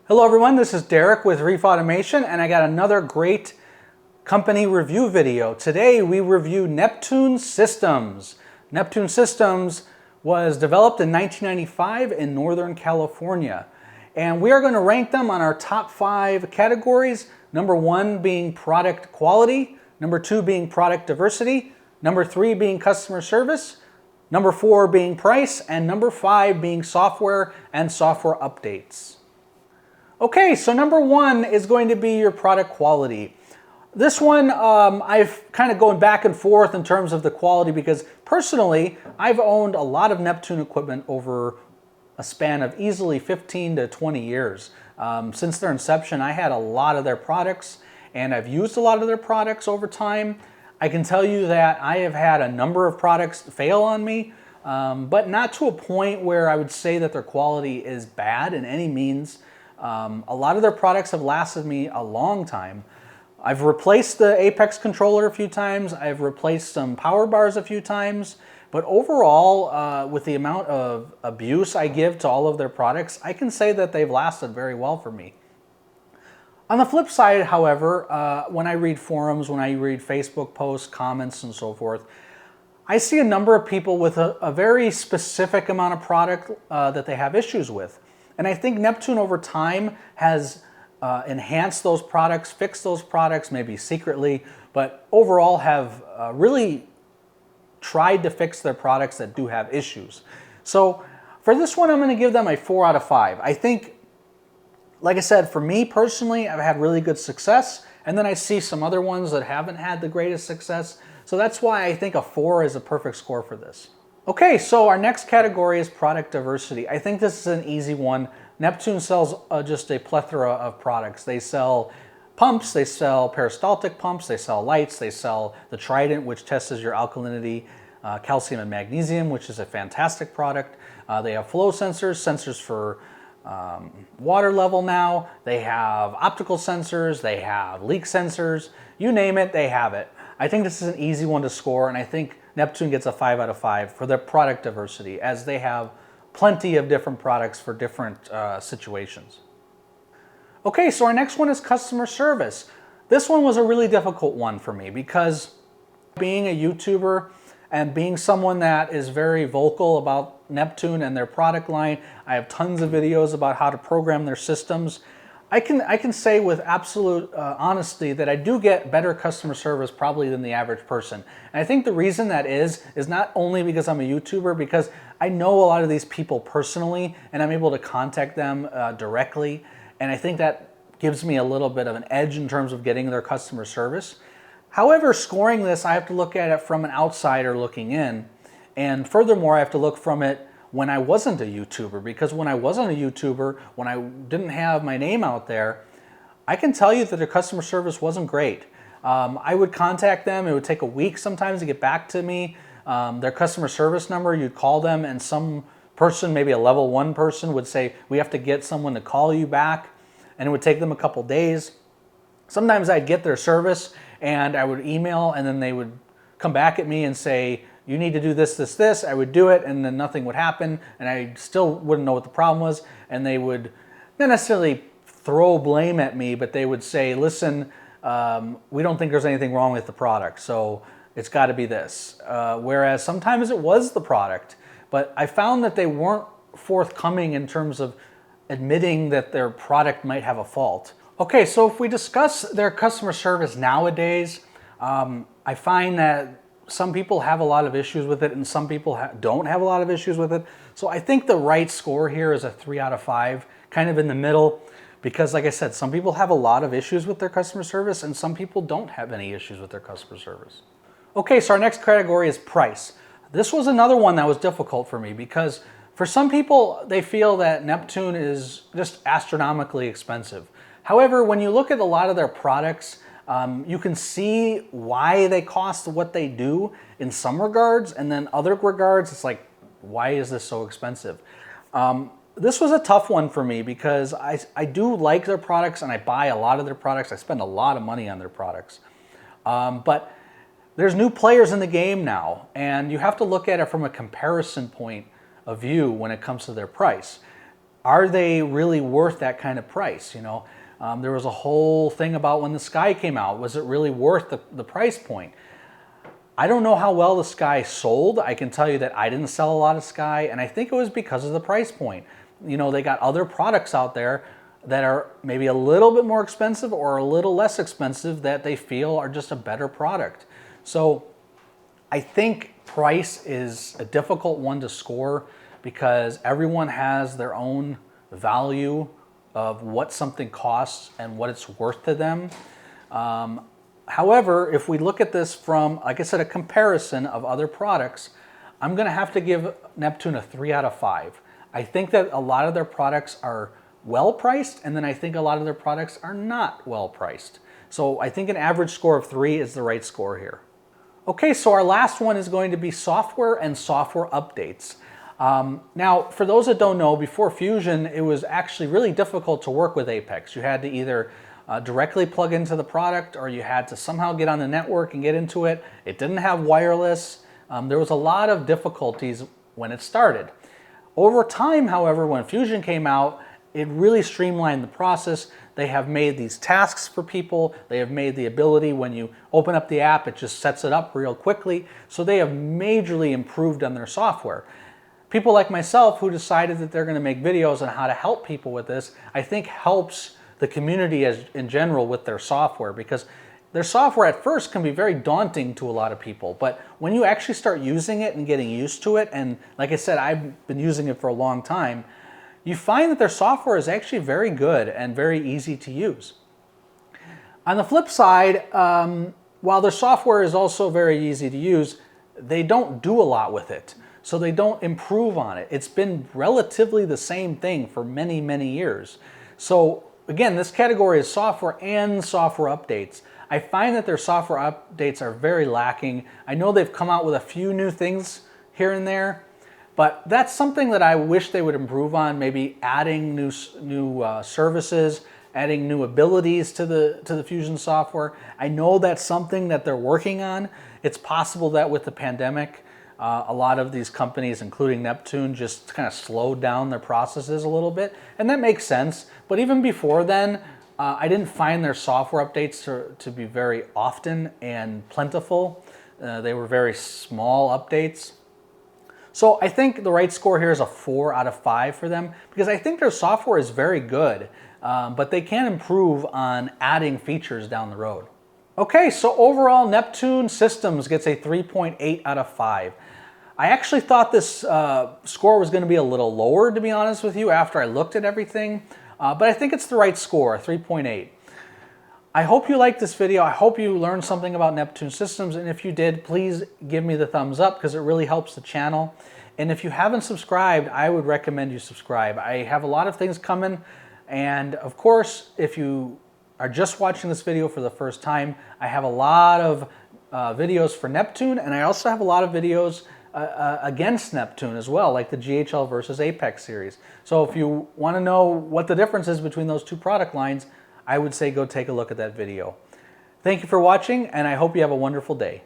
Hello everyone, this is Derek with Reef Automation, and I got another great company review video. Today we review Neptune Systems. Neptune Systems was developed in 1995 in Northern California, and we are going to rank them on our top 5 categories. Number 1 being product quality, number 2 being product diversity, number 3 being customer service, number 4 being price, and number 5 being software and software updates. Okay, so number 1 is going to be your product quality. This one, I've kind of going back and forth in terms of the quality because personally, I've owned a lot of Neptune equipment over a span of easily 15 to 20 years. Since their inception, I had a lot of their products and I've used a lot of their products over time. I can tell you that I have had a number of products fail on me, but not to a point where I would say that their quality is bad in any means. A lot of their products have lasted me a long time. I've replaced the Apex controller a few times. I've replaced some power bars a few times. But overall, with the amount of abuse I give to all of their products, I can say that they've lasted very well for me. On the flip side, however, when I read forums, when I read Facebook posts, comments, and so forth, I see a number of people with a very specific amount of product that they have issues with. And I think Neptune over time has enhanced those products, fixed those products, maybe secretly, but overall have really tried to fix their products that do have issues. So for this one, I'm going to give them a 4 out of 5. I think, like I said, for me personally, I've had really good success, and then I see some other ones that haven't had the greatest success. So that's why I think a 4 is a perfect score for this. Okay, so our next category is product diversity. I think this is an easy one. Neptune sells just a plethora of products. They sell pumps, they sell peristaltic pumps, they sell lights, they sell the Trident, which tests your alkalinity, calcium and magnesium, which is a fantastic product. They have flow sensors, sensors for water level now. They have optical sensors, they have leak sensors. You name it, they have it. I think this is an easy one to score, and I think Neptune gets a 5 out of 5 for their product diversity, as they have plenty of different products for different situations. Okay, so our next one is customer service. This one was a really difficult one for me because being a YouTuber and being someone that is very vocal about Neptune and their product line, I have tons of videos about how to program their systems. I can say with absolute honesty that I do get better customer service probably than the average person. And I think the reason that is not only because I'm a YouTuber, because I know a lot of these people personally and I'm able to contact them directly. And I think that gives me a little bit of an edge in terms of getting their customer service. However, scoring this, I have to look at it from an outsider looking in. And furthermore, I have to look from it when I wasn't a YouTuber, because when I wasn't a YouTuber, when I didn't have my name out there, I can tell you that their customer service wasn't great. I would contact them, it would take a week sometimes to get back to me. Their customer service number, you'd call them and some person, maybe a level 1 person would say, we have to get someone to call you back, and it would take them a couple days. Sometimes I'd get their service and I would email and then they would come back at me and say, you need to do this, this, this. I would do it and then nothing would happen and I still wouldn't know what the problem was. And they would not necessarily throw blame at me, but they would say, listen, we don't think there's anything wrong with the product, so it's got to be this. Whereas sometimes it was the product, but I found that they weren't forthcoming in terms of admitting that their product might have a fault. Okay, so if we discuss their customer service nowadays, I find that some people have a lot of issues with it and some people don't have a lot of issues with it. So I think the right score here is a 3 out of 5, kind of in the middle, because like I said, some people have a lot of issues with their customer service and some people don't have any issues with their customer service. Okay, so our next category is price. This was another one that was difficult for me because for some people, they feel that Neptune is just astronomically expensive. However, when you look at a lot of their products, you can see why they cost what they do in some regards, and then other regards, it's like, why is this so expensive? This was a tough one for me because I do like their products and I buy a lot of their products. I spend a lot of money on their products. But there's new players in the game now, and you have to look at it from a comparison point of view when it comes to their price. are they really worth that kind of price? There was a whole thing about when the Sky came out. Was it really worth the price point? I don't know how well the Sky sold. I can tell you that I didn't sell a lot of Sky, and I think it was because of the price point. They got other products out there that are maybe a little bit more expensive or a little less expensive that they feel are just a better product. So I think price is a difficult one to score because everyone has their own value of what something costs and what it's worth to them. However, if we look at this from, like I said, a comparison of other products, I'm going to have to give Neptune a 3 out of 5. I think that a lot of their products are well priced, and then I think a lot of their products are not well priced. So I think an average score of 3 is the right score here. Okay, so our last one is going to be software and software updates. Now, for those that don't know, before Fusion, it was actually really difficult to work with Apex. You had to either directly plug into the product, or you had to somehow get on the network and get into it. It didn't have wireless. There was a lot of difficulties when it started. Over time, however, when Fusion came out, it really streamlined the process. They have made these tasks for people. They have made the ability when you open up the app, it just sets it up real quickly. So they have majorly improved on their software. People like myself who decided that they're going to make videos on how to help people with this, I think helps the community in general with their software, because their software at first can be very daunting to a lot of people, but when you actually start using it and getting used to it, and like I said, I've been using it for a long time, you find that their software is actually very good and very easy to use. On the flip side, while their software is also very easy to use, they don't do a lot with it. So they don't improve on it. It's been relatively the same thing for many, many years. So again, this category is software and software updates. I find that their software updates are very lacking. I know they've come out with a few new things here and there, but that's something that I wish they would improve on, maybe adding new services, adding new abilities to the Fusion software. I know that's something that they're working on. It's possible that with the pandemic, a lot of these companies, including Neptune, just kind of slowed down their processes a little bit, and that makes sense. But even before then, I didn't find their software updates to be very often and plentiful. They were very small updates. So I think the right score here is a 4 out of 5 for them, because I think their software is very good, but they can improve on adding features down the road. Okay, so overall, Neptune Systems gets a 3.8 out of 5. I actually thought this score was going to be a little lower, to be honest with you, after I looked at everything, but I think it's the right score, 3.8. I hope you liked this video. I hope you learned something about Neptune Systems, and if you did, please give me the thumbs up because it really helps the channel. And if you haven't subscribed, I would recommend you subscribe. I have a lot of things coming, and of course, if you are just watching this video for the first time, I have a lot of videos for Neptune, and I also have a lot of videos against Neptune as well, like the GHL versus Apex series. So if you want to know what the difference is between those two product lines, I would say go take a look at that video. Thank you for watching, and I hope you have a wonderful day.